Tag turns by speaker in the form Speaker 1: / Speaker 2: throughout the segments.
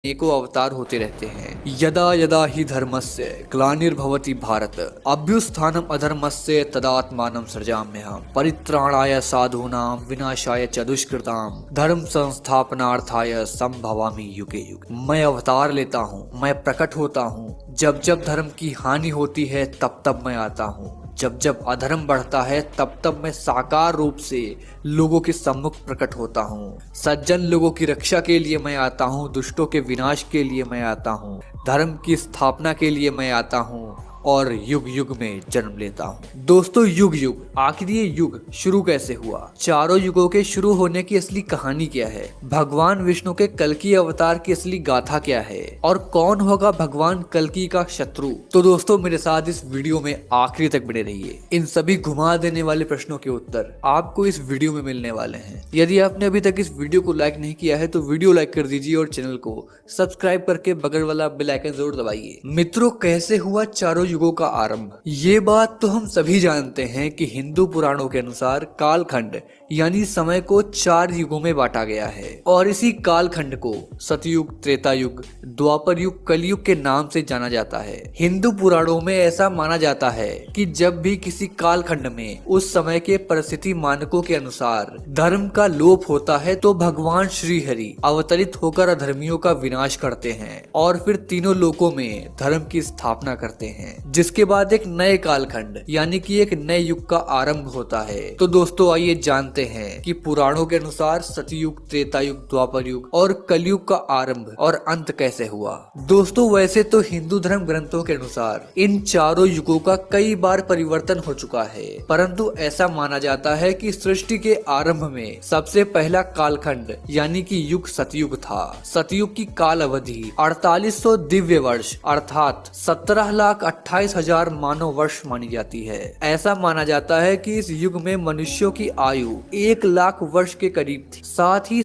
Speaker 1: अनेकों अवतार होते रहते हैं। यदा यदा ही धर्मस्य ग्लानिर्भवति भारत अभ्युत्थानम् अधर्मस्य तदात्मानं सृजाम्यहम् परित्राणाय साधूनां विनाशाय च दुष्कृताम् धर्म संस्थापनार्थाय संभवामि युगे युगे। मैं अवतार लेता हूँ, मैं प्रकट होता हूँ। जब जब धर्म की हानि होती है तब तब मैं आता हूँ। जब जब अधर्म बढ़ता है तब तब मैं साकार रूप से लोगों के सम्मुख प्रकट होता हूँ। सज्जन लोगों की रक्षा के लिए मैं आता हूँ, दुष्टों के विनाश के लिए मैं आता हूँ, धर्म की स्थापना के लिए मैं आता हूँ और युग युग में जन्म लेता हूँ। दोस्तों, युग युग, आखिर ये युग शुरू कैसे हुआ? चारों युगों के शुरू होने की असली कहानी क्या है? भगवान विष्णु के कल्कि अवतार की असली गाथा क्या है? और कौन होगा भगवान कल्कि का शत्रु? तो दोस्तों, मेरे साथ इस वीडियो में आखिरी तक बने रहिए। इन सभी घुमा देने वाले प्रश्नों के उत्तर आपको इस वीडियो में मिलने वाले हैं। यदि आपने अभी तक इस वीडियो को लाइक नहीं किया है तो वीडियो लाइक कर दीजिए और चैनल को सब्सक्राइब करके बगल वाला बेल आइकन जरूर दबाइए। मित्रों, कैसे हुआ चारों युगों का आरंभ? ये बात तो हम सभी जानते हैं कि हिंदू पुराणों के अनुसार कालखंड यानी समय को 4 युगों में बांटा गया है और इसी कालखंड को सतयुग, त्रेता युग, द्वापर युग, कलयुग के नाम से जाना जाता है। हिंदू पुराणों में ऐसा माना जाता है कि जब भी किसी कालखंड में उस समय के परिस्थिति मानकों के अनुसार धर्म का लोप होता है तो भगवान श्री हरि अवतरित होकर अधर्मियों का विनाश करते हैं और फिर तीनों लोकों में धर्म की स्थापना करते हैं, जिसके बाद एक नए कालखंड यानी कि एक नए युग का आरंभ होता है। तो दोस्तों, आइए जानते हैं कि पुराणों के अनुसार सतयुग, त्रेता युग, द्वापर युग और कलयुग का आरंभ और अंत कैसे हुआ। दोस्तों, वैसे तो हिंदू धर्म ग्रंथों के अनुसार इन चारों युगों का कई बार परिवर्तन हो चुका है, परंतु ऐसा माना जाता है कि सृष्टि के आरंभ में सबसे पहला कालखंड यानी कि युग सतयुग था। सतयुग की काल अवधि 4800 दिव्य वर्ष अर्थात 17,28,000 मानव वर्ष मानी जाती है। ऐसा माना जाता है कि इस युग में मनुष्यों की आयु 1,00,000 वर्ष के करीब थी। साथ ही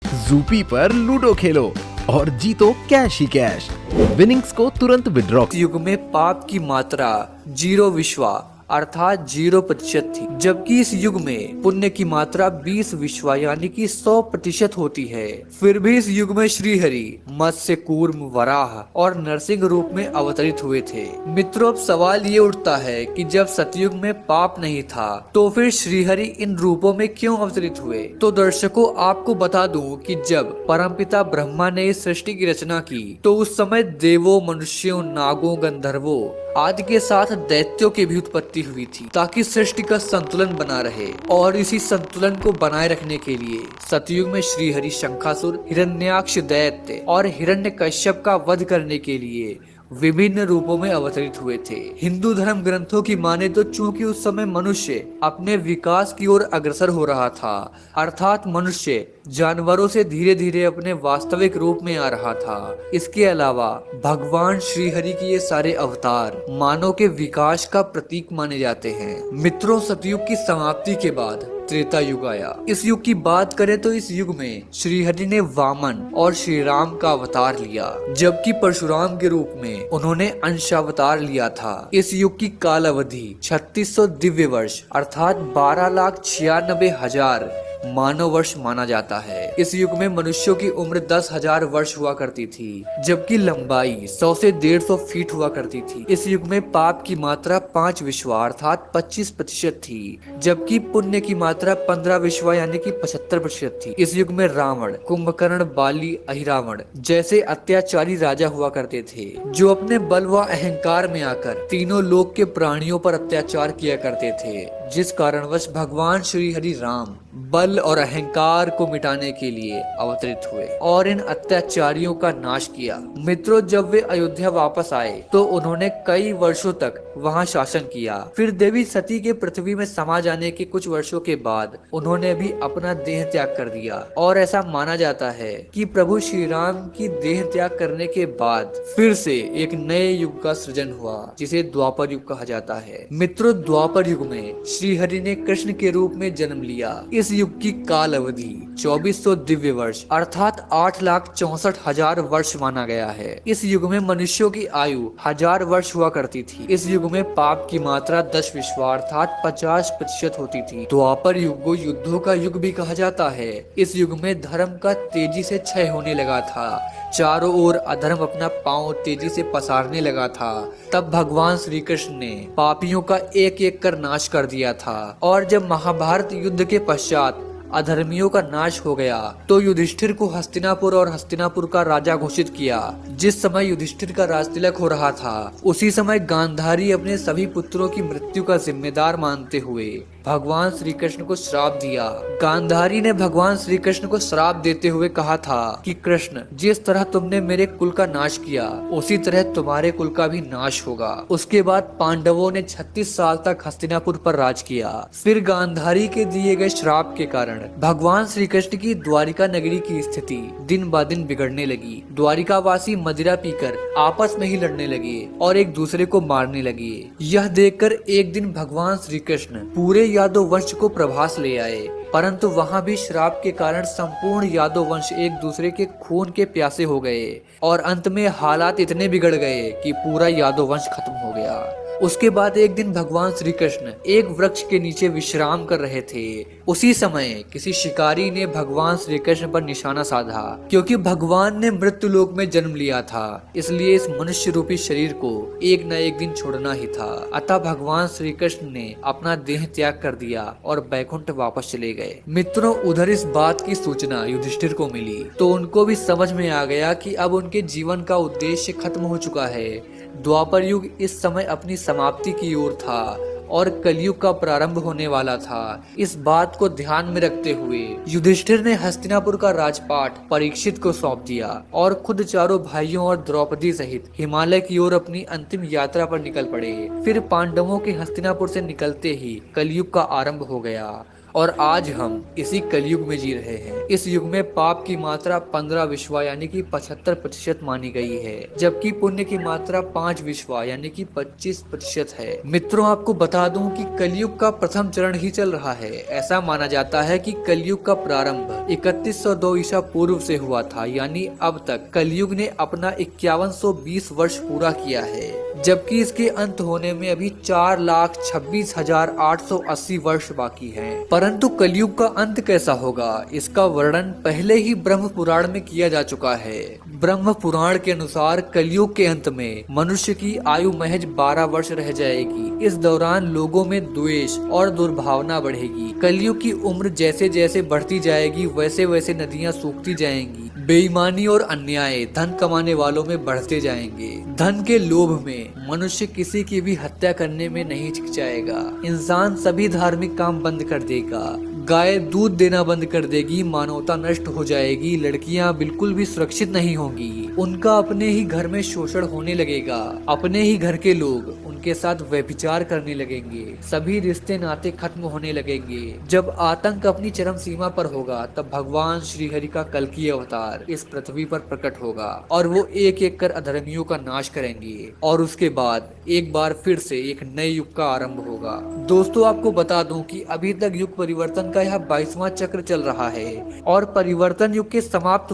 Speaker 2: ज़ूपी पर लूडो खेलो और जीतो कैश ही कैश। विनिंग्स को तुरंत विड्रॉ।
Speaker 1: युग में पाप की मात्रा 0 विश्वा अर्थात 0% थी, जबकि इस युग में पुण्य की मात्रा 20 विश्वा यानी कि 100% होती है। फिर भी इस युग में श्री हरि मत्स्य, कूर्म, वराह और नरसिंह रूप में अवतरित हुए थे। मित्रों, अब सवाल ये उठता है कि जब सतयुग में पाप नहीं था तो फिर श्री हरि इन रूपों में क्यों अवतरित हुए? तो दर्शकों, आपको बता दूं कि जब परमपिता ब्रह्मा ने इस सृष्टि की रचना की तो उस समय देवों, मनुष्यों, नागों, गंधर्वों आदि के साथ दैत्यों की भी उत्पत्ति हुई थी ताकि सृष्टि का संतुलन बना रहे। और इसी संतुलन को बनाए रखने के लिए सतयुग में श्री हरि शंखासुर, हिरण्याक्ष दैत्य और हिरण्यकश्यप का वध करने के लिए विभिन्न रूपों में अवतरित हुए थे। हिंदू धर्म ग्रंथों की माने तो चूंकि उस समय मनुष्य अपने विकास की ओर अग्रसर हो रहा था, अर्थात मनुष्य जानवरों से धीरे धीरे अपने वास्तविक रूप में आ रहा था। इसके अलावा भगवान श्री हरि के ये सारे अवतार मानव के विकास का प्रतीक माने जाते हैं। मित्रों, सतयुग की समाप्ति के बाद त्रेता युग आया। इस युग की बात करें तो इस युग में श्री हरि ने वामन और श्री राम का अवतार लिया, जबकि परशुराम के रूप में उन्होंने अंशावतार लिया था। इस युग की काल अवधि 3600 दिव्य वर्ष अर्थात 12,96,000 मानव वर्ष माना जाता है। इस युग में मनुष्यों की उम्र 10,000 वर्ष हुआ करती थी, जबकि लंबाई 100 से 150 फीट हुआ करती थी। इस युग में पाप की मात्रा 5 विश्वा अर्थात 25% थी, जबकि पुण्य की मात्रा 15 विश्वा यानी कि 75% थी। इस युग में रावण, कुंभकर्ण, बाली, अहिरावण जैसे अत्याचारी राजा हुआ करते थे, जो अपने बल व अहंकार में आकर तीनों लोक के प्राणियों पर अत्याचार किया करते थे, जिस कारणवश भगवान श्री हरि राम बल और अहंकार को मिटाने के लिए अवतरित हुए और इन अत्याचारियों का नाश किया। मित्रों, जब वे अयोध्या वापस आए तो उन्होंने कई वर्षों तक वहां शासन किया। फिर देवी सती के पृथ्वी में समा जाने के कुछ वर्षों के बाद उन्होंने भी अपना देह त्याग कर दिया और ऐसा माना जाता है कि प्रभु श्री राम की देह त्याग करने के बाद फिर से एक नए युग का सृजन हुआ, जिसे द्वापर युग कहा जाता है। मित्रों, द्वापर युग में श्री हरि ने कृष्ण के रूप में जन्म लिया। इस युग की काल अवधि 2400 दिव्य वर्ष अर्थात 8,64,000 वर्ष माना गया है। इस युग में मनुष्यों की आयु 1000 वर्ष हुआ करती थी। इस युग में पाप की मात्रा 10 विश्वा अर्थात 50% होती थी। द्वापर युग को युद्धों का युग भी कहा जाता है। इस युग में धर्म का तेजी से क्षय होने लगा था, चारों ओर अधर्म अपना पांव तेजी से पसारने लगा था, तब भगवान श्री कृष्ण ने पापियों का एक एक कर नाश कर दिया था। और जब महाभारत युद्ध के पश्चात अधर्मियों का नाश हो गया तो युधिष्ठिर को हस्तिनापुर और हस्तिनापुर का राजा घोषित किया। जिस समय युधिष्ठिर का राजतिलक हो रहा था, उसी समय गांधारी अपने सभी पुत्रों की मृत्यु का जिम्मेदार मानते हुए भगवान श्री कृष्ण को श्राप दिया। गांधारी ने भगवान श्री कृष्ण को श्राप देते हुए कहा था कि कृष्ण, जिस तरह तुमने मेरे कुल का नाश किया, उसी तरह तुम्हारे कुल का भी नाश होगा। उसके बाद पांडवों ने 36 साल तक हस्तिनापुर पर राज किया। फिर गांधारी के दिए गए श्राप के कारण भगवान श्री कृष्ण की द्वारिका नगरी की स्थिति दिन ब दिन बिगड़ने लगी। द्वारिका वासी मदिरा पीकर आपस में ही लड़ने लगे और एक दूसरे को मारने लगे। यह देखकर एक दिन भगवान श्री कृष्ण पूरे यादव वंश को प्रभास ले आए, परंतु वहां भी श्राप के कारण संपूर्ण यादव वंश एक दूसरे के खून के प्यासे हो गए और अंत में हालात इतने बिगड़ गए कि पूरा यादव वंश खत्म हो गया। उसके बाद एक दिन भगवान श्री कृष्ण एक वृक्ष के नीचे विश्राम कर रहे थे। उसी समय किसी शिकारी ने भगवान श्री कृष्ण पर निशाना साधा। क्योंकि भगवान ने मृत्यु लोक में जन्म लिया था, इसलिए इस मनुष्य रूपी शरीर को एक न एक दिन छोड़ना ही था। अतः भगवान श्री कृष्ण ने अपना देह त्याग कर दिया और बैकुंठ वापस चले गए। मित्रों, उधर इस बात की सूचना युधिष्ठिर को मिली तो उनको भी समझ में आ गया कि अब उनके जीवन का उद्देश्य खत्म हो चुका है। द्वापर युग इस समय अपनी समाप्ति की ओर था और कलयुग का प्रारंभ होने वाला था। इस बात को ध्यान में रखते हुए युधिष्ठिर ने हस्तिनापुर का राजपाट परीक्षित को सौंप दिया और खुद चारों भाइयों और द्रौपदी सहित हिमालय की ओर अपनी अंतिम यात्रा पर निकल पड़े। फिर पांडवों के हस्तिनापुर से निकलते ही कलयुग का आरंभ हो गया और आज हम इसी कलयुग में जी रहे हैं। इस युग में पाप की मात्रा 15 विश्वा यानी कि 75% मानी गई है, जबकि पुण्य की मात्रा 5 विश्वा यानी कि 25% है। मित्रों, आपको बता दूं कि कलयुग का प्रथम चरण ही चल रहा है। ऐसा माना जाता है कि कलयुग का प्रारंभ 3102 ईसा पूर्व से हुआ था, यानी अब तक कलयुग ने अपना 5120 वर्ष पूरा किया है, जबकि इसके अंत होने में अभी 4,26,880 वर्ष बाकी हैं। परंतु कलयुग का अंत कैसा होगा, इसका वर्णन पहले ही ब्रह्म पुराण में किया जा चुका है। ब्रह्म पुराण के अनुसार कलयुग के अंत में मनुष्य की आयु महज 12 वर्ष रह जाएगी। इस दौरान लोगों में द्वेष और दुर्भावना बढ़ेगी। कलयुग की उम्र जैसे जैसे बढ़ती जाएगी, वैसे वैसे नदियां सूखती जाएंगी। बेईमानी और अन्याय धन कमाने वालों में बढ़ते जाएंगे। धन के लोभ में मनुष्य किसी की भी हत्या करने में नहीं हिचकिचाएगा। इंसान सभी धार्मिक काम बंद कर देगा। गाय दूध देना बंद कर देगी। मानवता नष्ट हो जाएगी। लड़कियां बिल्कुल भी सुरक्षित नहीं होंगी। उनका अपने ही घर में शोषण होने लगेगा। अपने ही घर के लोग उनके साथ व्यभिचार करने लगेंगे। सभी रिश्ते नाते खत्म होने लगेंगे। जब आतंक अपनी चरम सीमा पर होगा, तब भगवान श्री हरि का कल्कि अवतार इस पृथ्वी पर प्रकट होगा और वो एक एक कर अधर्मियों का नाश करेंगे और उसके बाद एक बार फिर से एक नए युग का आरंभ होगा। दोस्तों, आपको बता दूं कि अभी तक युग परिवर्तन का यह 22वां चक्र चल रहा है और परिवर्तन युग के समाप्त